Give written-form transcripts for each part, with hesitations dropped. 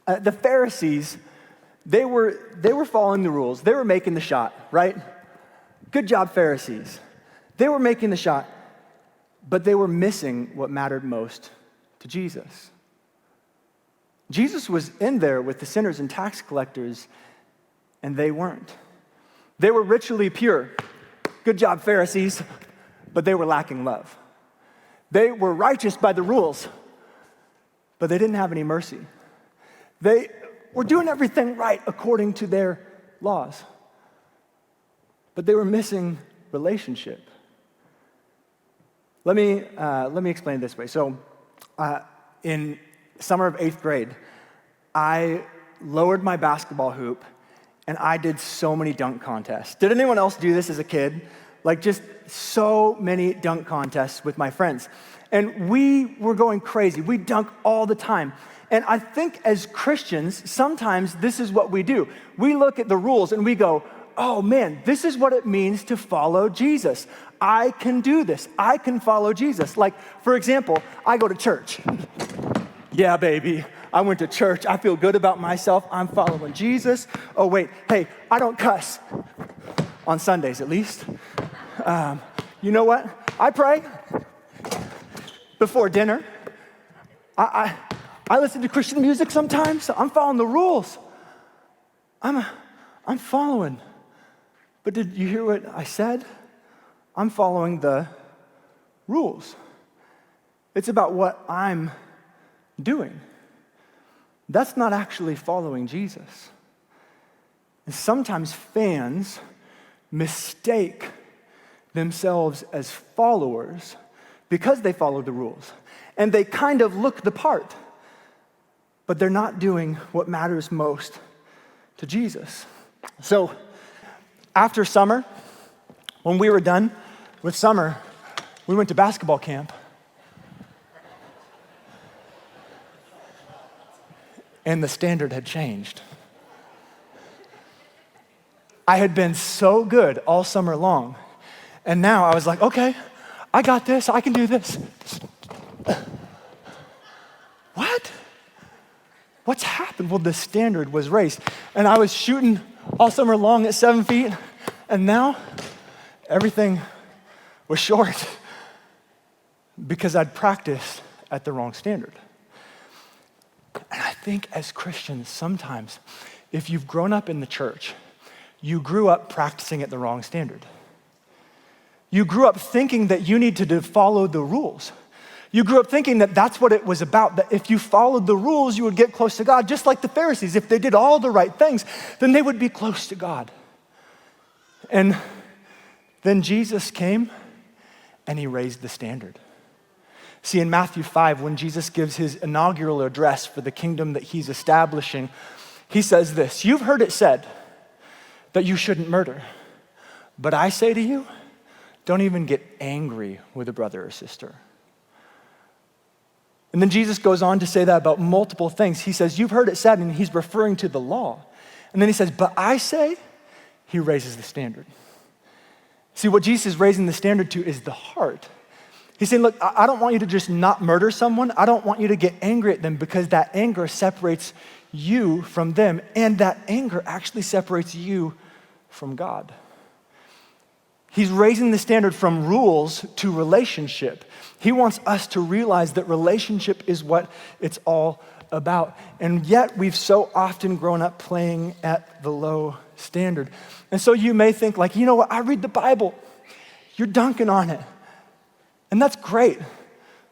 The Pharisees, they were following the rules. They were making the shot, right? Good job, Pharisees. They were making the shot, but they were missing what mattered most to Jesus. Jesus was in there with the sinners and tax collectors, and they weren't. They were ritually pure. Good job, Pharisees, but they were lacking love. They were righteous by the rules, but they didn't have any mercy. They were doing everything right according to their laws, but they were missing relationship. Let me explain it this way. So, in summer of 8th grade, I lowered my basketball hoop and I did so many dunk contests. Did anyone else do this as a kid? Like just so many dunk contests with my friends. And we were going crazy. We dunk all the time. And I think as Christians, sometimes this is what we do. We look at the rules and we go, oh man, this is what it means to follow Jesus. I can do this. I can follow Jesus. Like, for example, I go to church. Yeah, baby, I went to church. I feel good about myself. I'm following Jesus. Oh, wait, hey, I don't cuss. On Sundays, at least. You know what? I pray before dinner. I listen to Christian music sometimes. So I'm following the rules. I'm following. But did you hear what I said? I'm following the rules. It's about what I'm doing. That's not actually following Jesus. And sometimes fans mistake themselves as followers because they follow the rules. And they kind of look the part, but they're not doing what matters most to Jesus. So after summer, when we were done with summer, we went to basketball camp. And the standard had changed. I had been so good all summer long. And now I was like, okay, I got this, I can do this. What? What's happened? Well, the standard was raised. And I was shooting all summer long at 7 feet, and now everything was short because I'd practiced at the wrong standard. And I think as Christians, sometimes, if you've grown up in the church, you grew up practicing at the wrong standard. You grew up thinking that you need to follow the rules. You grew up thinking that that's what it was about, that if you followed the rules, you would get close to God, just like the Pharisees. If they did all the right things, then they would be close to God. And then Jesus came and he raised the standard. See, in Matthew 5, when Jesus gives his inaugural address for the kingdom that he's establishing, he says this, "You've heard it said that you shouldn't murder, but I say to you, don't even get angry with a brother or sister." And then Jesus goes on to say that about multiple things. He says, you've heard it said, and he's referring to the law. And then he says, but I say, he raises the standard. See, what Jesus is raising the standard to is the heart. He's saying, look, I don't want you to just not murder someone. I don't want you to get angry at them because that anger separates you from them, and that anger actually separates you from God. He's raising the standard from rules to relationship. He wants us to realize that relationship is what it's all about. And yet we've so often grown up playing at the low standard. And so you may think like, you know what, I read the Bible. You're dunking on it. And that's great.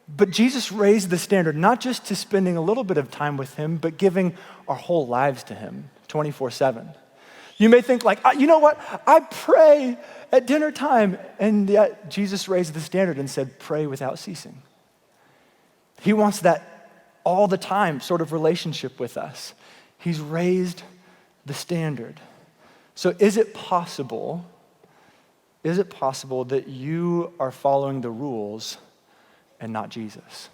But Jesus raised the standard, not just to spending a little bit of time with him, but giving our whole lives to him 24/7. You may think like, you know what, I pray at dinner time. And yet Jesus raised the standard and said, pray without ceasing. He wants that all the time sort of relationship with us. He's raised the standard. So is it possible that you are following the rules and not Jesus?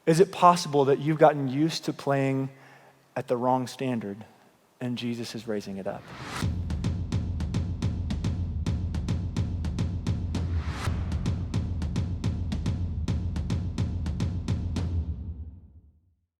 Is it possible that you've gotten used to playing at the wrong standard and Jesus is raising it up?